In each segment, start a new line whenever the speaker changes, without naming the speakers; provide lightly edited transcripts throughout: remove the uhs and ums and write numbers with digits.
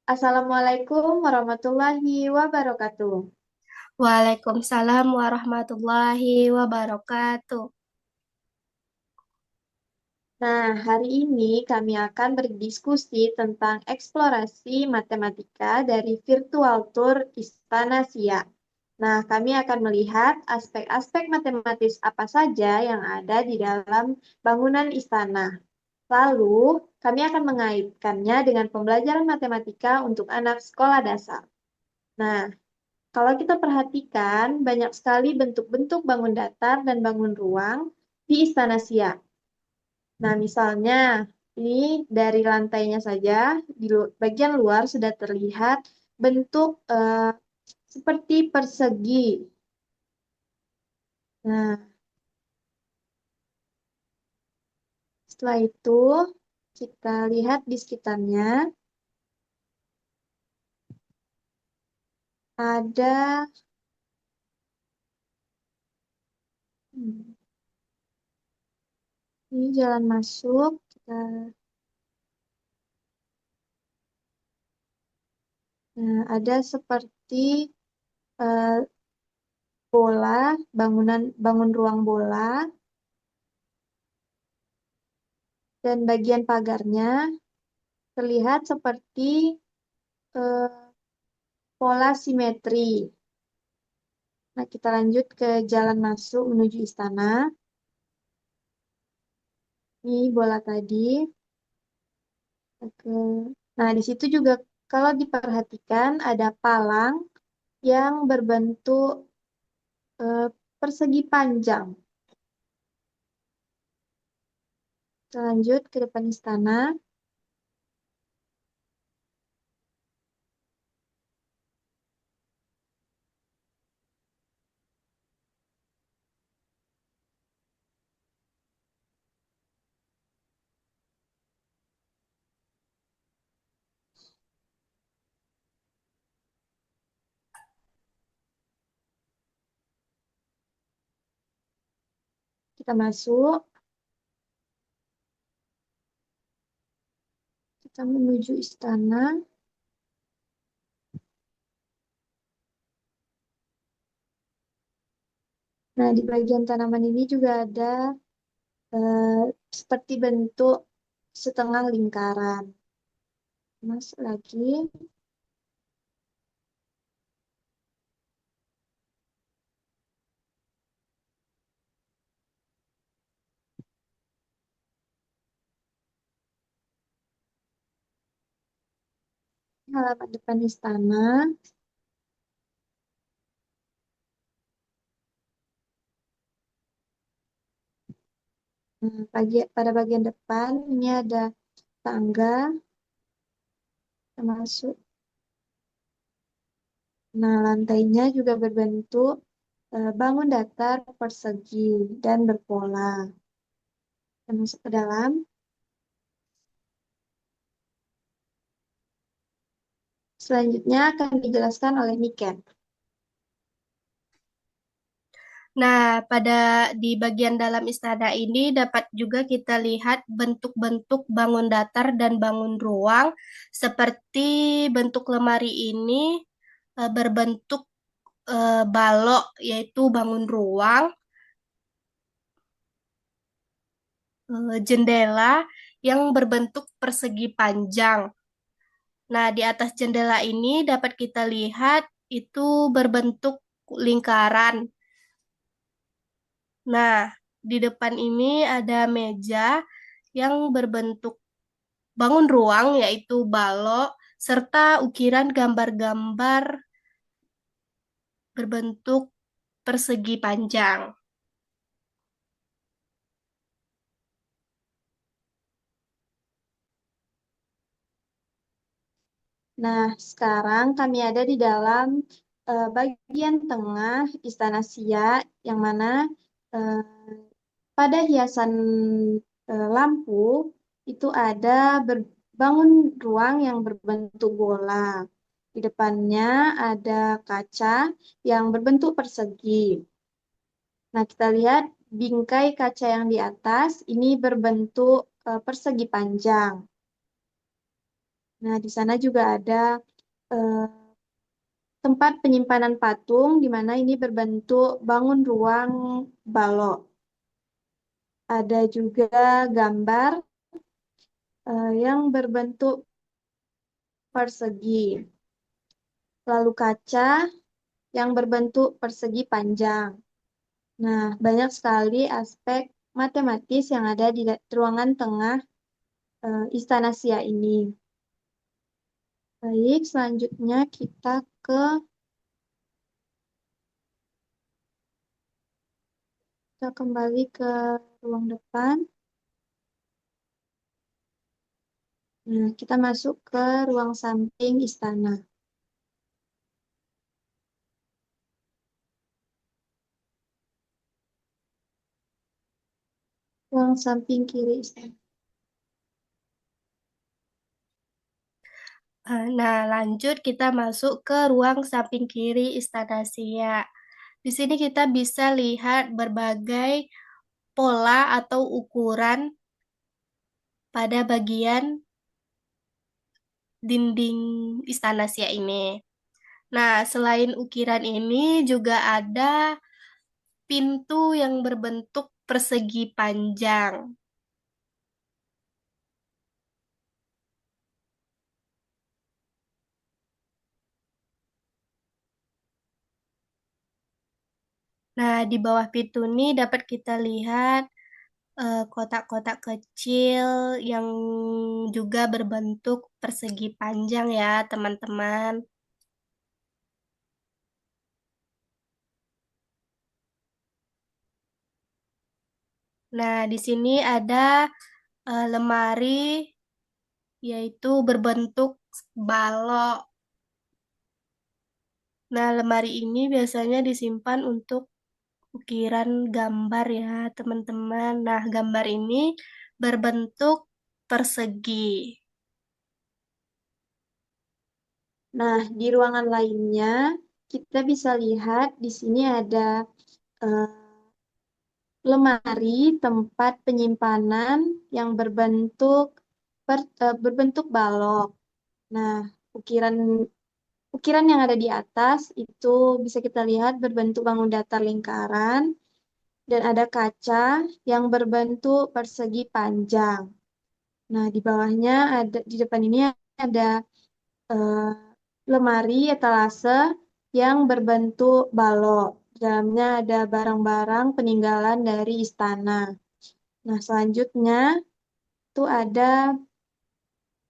Assalamualaikum warahmatullahi wabarakatuh.
Waalaikumsalam warahmatullahi wabarakatuh.
Nah, hari ini kami akan berdiskusi tentang eksplorasi matematika dari virtual tour Istana Siak. Nah, kami akan melihat aspek-aspek matematis apa saja yang ada di dalam bangunan istana. Lalu, kami akan mengaitkannya dengan pembelajaran matematika untuk anak sekolah dasar. Nah, kalau kita perhatikan, banyak sekali bentuk-bentuk bangun datar dan bangun ruang di Istana Siak. Nah, misalnya, ini dari lantainya saja, di bagian luar sudah terlihat bentuk seperti persegi. Nah, setelah itu, kita lihat di sekitarnya, ada hmm, ini jalan masuk. Ada seperti eh, bola, bangun ruang bola, dan bagian pagarnya terlihat seperti eh, pola simetri. Nah, kita lanjut ke jalan masuk menuju istana. Ini bola tadi. Oke. Nah, di situ juga kalau diperhatikan ada palang yang berbentuk eh, persegi panjang. Kita lanjut ke depan istana. Kita masuk, kita menuju istana. Nah, di bagian tanaman ini juga ada eh, seperti bentuk setengah lingkaran. Masuk lagi. Halaman depan istana. Nah, pada bagian depan ini ada tangga termasuk. Nah, lantainya juga berbentuk bangun datar persegi dan berpola. Kita masuk ke dalam. Selanjutnya akan dijelaskan oleh Niken.
Nah, di bagian dalam istana ini dapat juga kita lihat bentuk-bentuk bangun datar dan bangun ruang seperti bentuk lemari ini berbentuk balok yaitu bangun ruang, jendela yang berbentuk persegi panjang. Nah, di atas jendela ini dapat kita lihat itu berbentuk lingkaran. Nah, di depan ini ada meja yang berbentuk bangun ruang, yaitu balok, serta ukiran gambar-gambar berbentuk persegi panjang.
Nah, sekarang kami ada di dalam bagian tengah Istana Siak, yang mana eh, pada hiasan lampu itu ada bangun ruang yang berbentuk bola. Di depannya ada kaca yang berbentuk persegi. Nah, kita lihat bingkai kaca yang di atas ini berbentuk persegi panjang. Nah, di sana juga ada eh, tempat penyimpanan patung, di mana ini berbentuk bangun ruang balok. Ada juga gambar yang berbentuk persegi, lalu kaca yang berbentuk persegi panjang. Nah, banyak sekali aspek matematis yang ada di ruangan tengah Istana Sia ini. Baik, selanjutnya kita kembali ke ruang depan. Nah, kita masuk ke ruang samping istana. Ruang samping kiri istana.
Nah, lanjut kita masuk ke ruang samping kiri Istana Sia. Di sini kita bisa lihat berbagai pola atau ukuran pada bagian dinding Istana Sia ini. Nah, selain ukiran ini juga ada pintu yang berbentuk persegi panjang. Nah, di bawah pintu ini dapat kita lihat kotak-kotak kecil yang juga berbentuk persegi panjang ya, teman-teman. Nah, di sini ada lemari yaitu berbentuk balok. Nah, lemari ini biasanya disimpan untuk ukiran gambar ya, teman-teman. Nah, gambar ini berbentuk persegi.
Nah, di ruangan lainnya kita bisa lihat di sini ada eh, lemari tempat penyimpanan yang berbentuk balok. Nah, ukiran ukiran yang ada di atas itu bisa kita lihat berbentuk bangun datar lingkaran dan ada kaca yang berbentuk persegi panjang. Nah, di bawahnya di depan ini ada eh, lemari etalase yang berbentuk balok. Di dalamnya ada barang-barang peninggalan dari istana. Nah, selanjutnya itu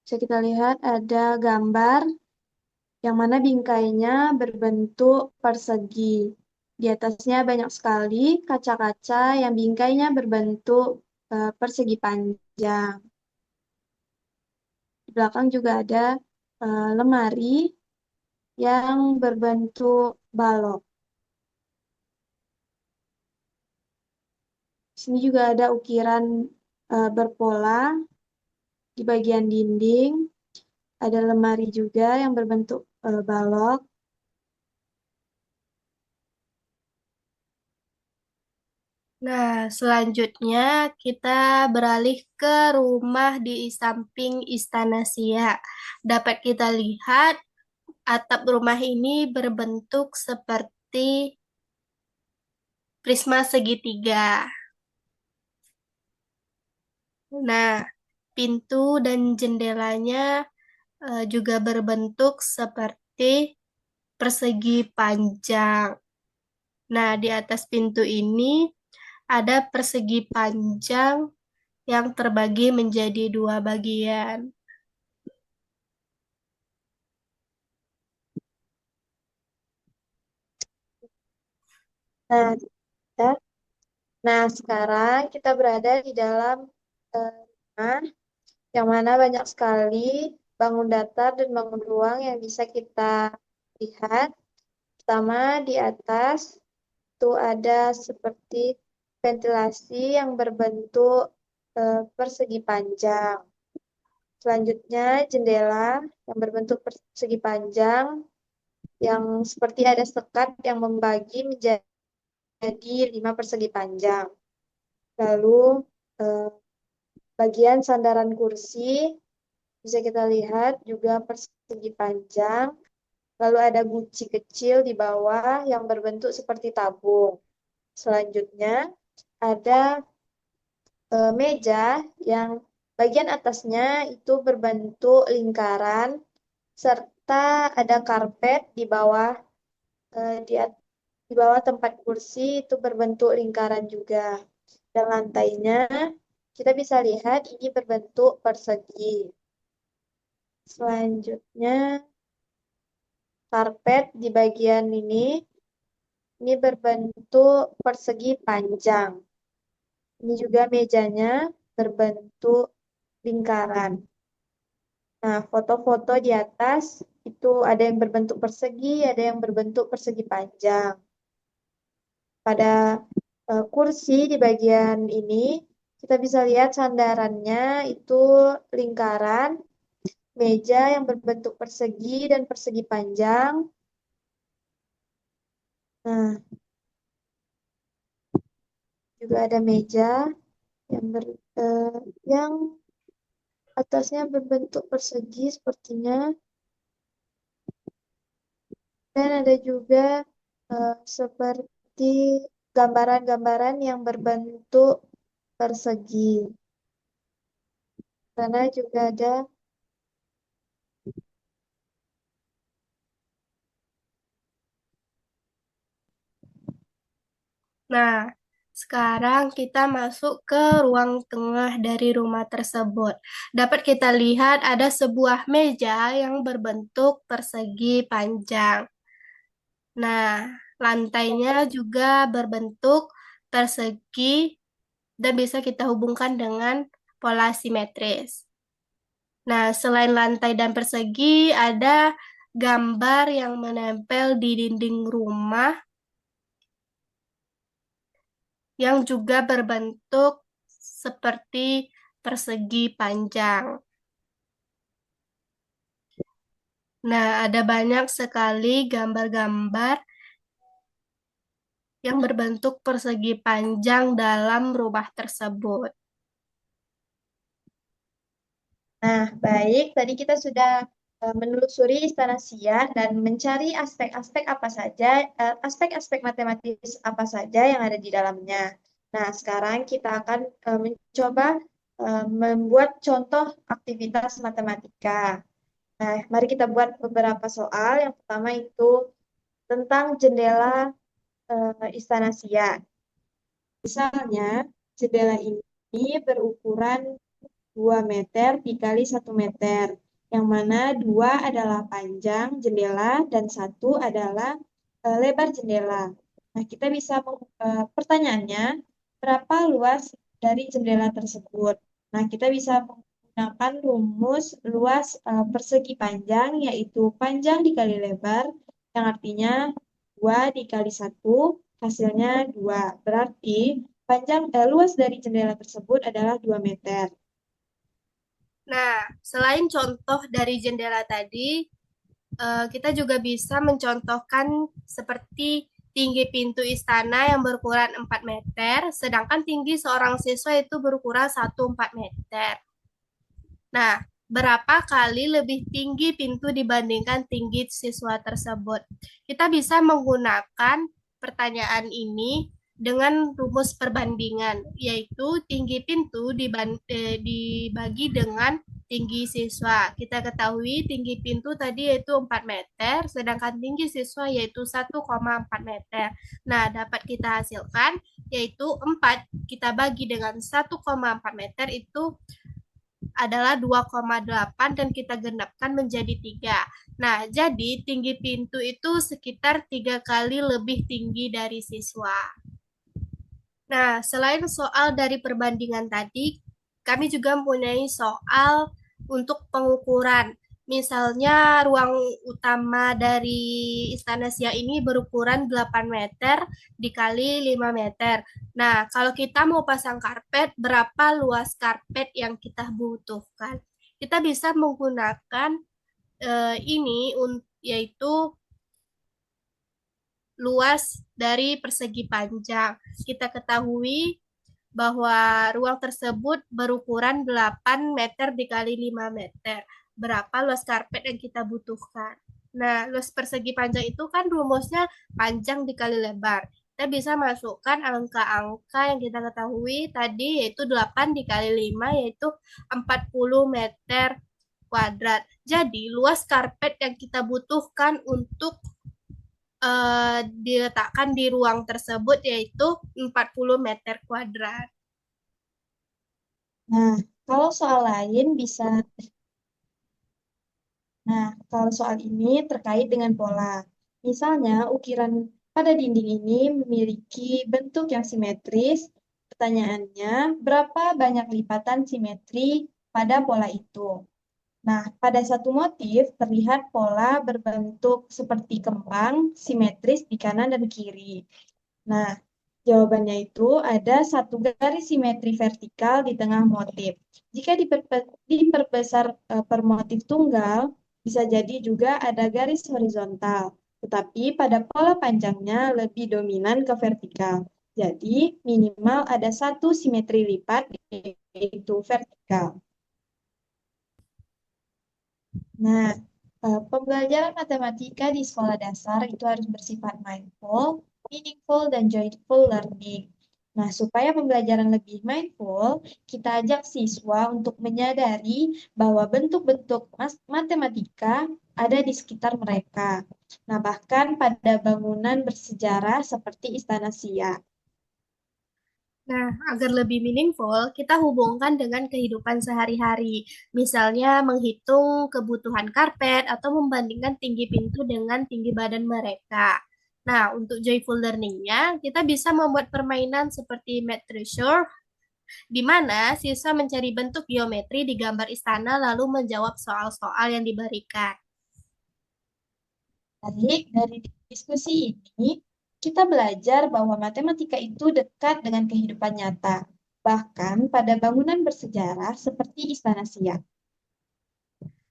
bisa kita lihat ada gambar yang mana bingkainya berbentuk persegi. Di atasnya banyak sekali kaca-kaca yang bingkainya berbentuk persegi panjang. Di belakang juga ada lemari yang berbentuk balok. Di sini juga ada ukiran berpola di bagian dinding. Ada lemari juga yang berbentuk balok.
Nah, selanjutnya kita beralih ke rumah di samping Istana Sia. Dapat kita lihat atap rumah ini berbentuk seperti prisma segitiga. Nah, pintu dan jendelanya juga berbentuk seperti persegi panjang. Nah, di atas pintu ini ada persegi panjang yang terbagi menjadi dua bagian.
Nah, ya. Nah, sekarang kita berada di dalam rumah yang mana banyak sekali bangun datar dan bangun ruang yang bisa kita lihat. Pertama, di atas itu ada seperti ventilasi yang berbentuk persegi panjang. Selanjutnya, jendela yang berbentuk persegi panjang yang seperti ada sekat yang membagi menjadi 5 persegi panjang. Lalu, eh, bagian sandaran kursi Bisa kita lihat juga persegi panjang, lalu ada guci kecil di bawah yang berbentuk seperti tabung. Selanjutnya ada meja yang bagian atasnya itu berbentuk lingkaran, serta ada karpet di bawah eh, di, di bawah tempat kursi itu berbentuk lingkaran juga. Dan lantainya kita bisa lihat ini berbentuk persegi. Selanjutnya karpet di bagian ini berbentuk persegi panjang. Ini juga mejanya berbentuk lingkaran. Nah, foto-foto di atas itu ada yang berbentuk persegi, ada yang berbentuk persegi panjang. Pada kursi di bagian ini, kita bisa lihat sandarannya itu lingkaran, meja yang berbentuk persegi dan persegi panjang. Nah, juga ada meja yang yang atasnya berbentuk persegi sepertinya. Dan ada juga seperti gambaran-gambaran yang berbentuk persegi. Sana juga ada.
Nah, sekarang kita masuk ke ruang tengah dari rumah tersebut. Dapat kita lihat ada sebuah meja yang berbentuk persegi panjang. Nah, lantainya juga berbentuk persegi dan bisa kita hubungkan dengan pola simetris. Nah, selain lantai dan persegi, ada gambar yang menempel di dinding rumah yang juga berbentuk seperti persegi panjang. Nah, ada banyak sekali gambar-gambar yang berbentuk persegi panjang dalam rumah tersebut.
Nah, baik. Tadi kita sudah menelusuri Istana Siak dan mencari aspek-aspek apa saja, aspek-aspek matematis apa saja yang ada di dalamnya. Nah, sekarang kita akan mencoba membuat contoh aktivitas matematika. Nah, mari kita buat beberapa soal. Yang pertama itu tentang jendela Istana Siak. Misalnya, jendela ini berukuran 2 meter dikali 1 meter, yang mana 2 adalah panjang jendela dan 1 adalah lebar jendela. Nah, kita bisa, pertanyaannya, berapa luas dari jendela tersebut? Nah, kita bisa menggunakan rumus luas persegi panjang, yaitu panjang dikali lebar, yang artinya 2 dikali 1, hasilnya 2. Berarti luas dari jendela tersebut adalah 2 meter.
Nah, selain contoh dari jendela tadi, kita juga bisa mencontohkan seperti tinggi pintu istana yang berukuran 4 meter, sedangkan tinggi seorang siswa itu berukuran 1,4 meter. Nah, berapa kali lebih tinggi pintu dibandingkan tinggi siswa tersebut? Kita bisa menggunakan pertanyaan ini dengan rumus perbandingan, yaitu tinggi pintu dibagi dengan tinggi siswa. Kita ketahui tinggi pintu tadi yaitu 4 meter, sedangkan tinggi siswa yaitu 1,4 meter. Nah, dapat kita hasilkan yaitu 4 kita bagi dengan 1,4 meter itu adalah 2,8 dan kita genapkan menjadi 3. Nah, jadi tinggi pintu itu sekitar 3 kali lebih tinggi dari siswa. Nah, selain soal dari perbandingan tadi, kami juga mempunyai soal untuk pengukuran. Misalnya ruang utama dari Istana Siak ini berukuran 8 meter dikali 5 meter. Nah, kalau kita mau pasang karpet, berapa luas karpet yang kita butuhkan? Kita bisa menggunakan ini yaitu luas dari persegi panjang. Kita ketahui bahwa ruang tersebut berukuran 8 meter dikali 5 meter. Berapa luas karpet yang kita butuhkan? Nah, luas persegi panjang itu kan rumusnya panjang dikali lebar. Kita bisa masukkan angka-angka yang kita ketahui tadi, yaitu 8 dikali 5 yaitu 40 meter kuadrat. Jadi, luas karpet yang kita butuhkan untuk diletakkan di ruang tersebut yaitu 40 meter kuadrat.
Nah, kalau soal lain bisa. Nah, kalau soal ini terkait dengan pola. Misalnya, ukiran pada dinding ini memiliki bentuk yang simetris. Pertanyaannya, berapa banyak lipatan simetri pada pola itu? Nah, pada satu motif terlihat pola berbentuk seperti kembang simetris di kanan dan kiri. Nah, jawabannya itu ada satu garis simetri vertikal di tengah motif. Jika diperbesar per motif tunggal, bisa jadi juga ada garis horizontal. Tetapi pada pola panjangnya lebih dominan ke vertikal. Jadi minimal ada satu simetri lipat, yaitu vertikal. Nah, pembelajaran matematika di sekolah dasar itu harus bersifat mindful, meaningful, dan joyful learning. Nah, supaya pembelajaran lebih mindful, kita ajak siswa untuk menyadari bahwa bentuk-bentuk matematika ada di sekitar mereka. Nah, bahkan pada bangunan bersejarah seperti Istana Siak.
Nah, agar lebih meaningful, kita hubungkan dengan kehidupan sehari-hari. Misalnya menghitung kebutuhan karpet atau membandingkan tinggi pintu dengan tinggi badan mereka. Nah, untuk joyful learning-nya, kita bisa membuat permainan seperti Math Treasure, di mana siswa mencari bentuk geometri di gambar istana lalu menjawab soal-soal yang diberikan.
Baik, dari diskusi ini, kita belajar bahwa matematika itu dekat dengan kehidupan nyata, bahkan pada bangunan bersejarah seperti Istana Siak.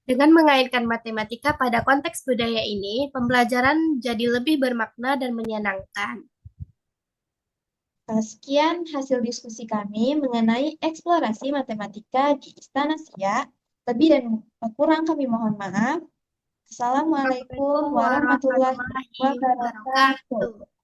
Dengan mengaitkan matematika pada konteks budaya ini, pembelajaran jadi lebih bermakna dan menyenangkan.
Sekian hasil diskusi kami mengenai eksplorasi matematika di Istana Siak. Lebih dan kurang kami mohon maaf. Assalamualaikum
Assalamualaikum
warahmatullahi
warahmatullahi
wabarakatuh.
wabarakatuh.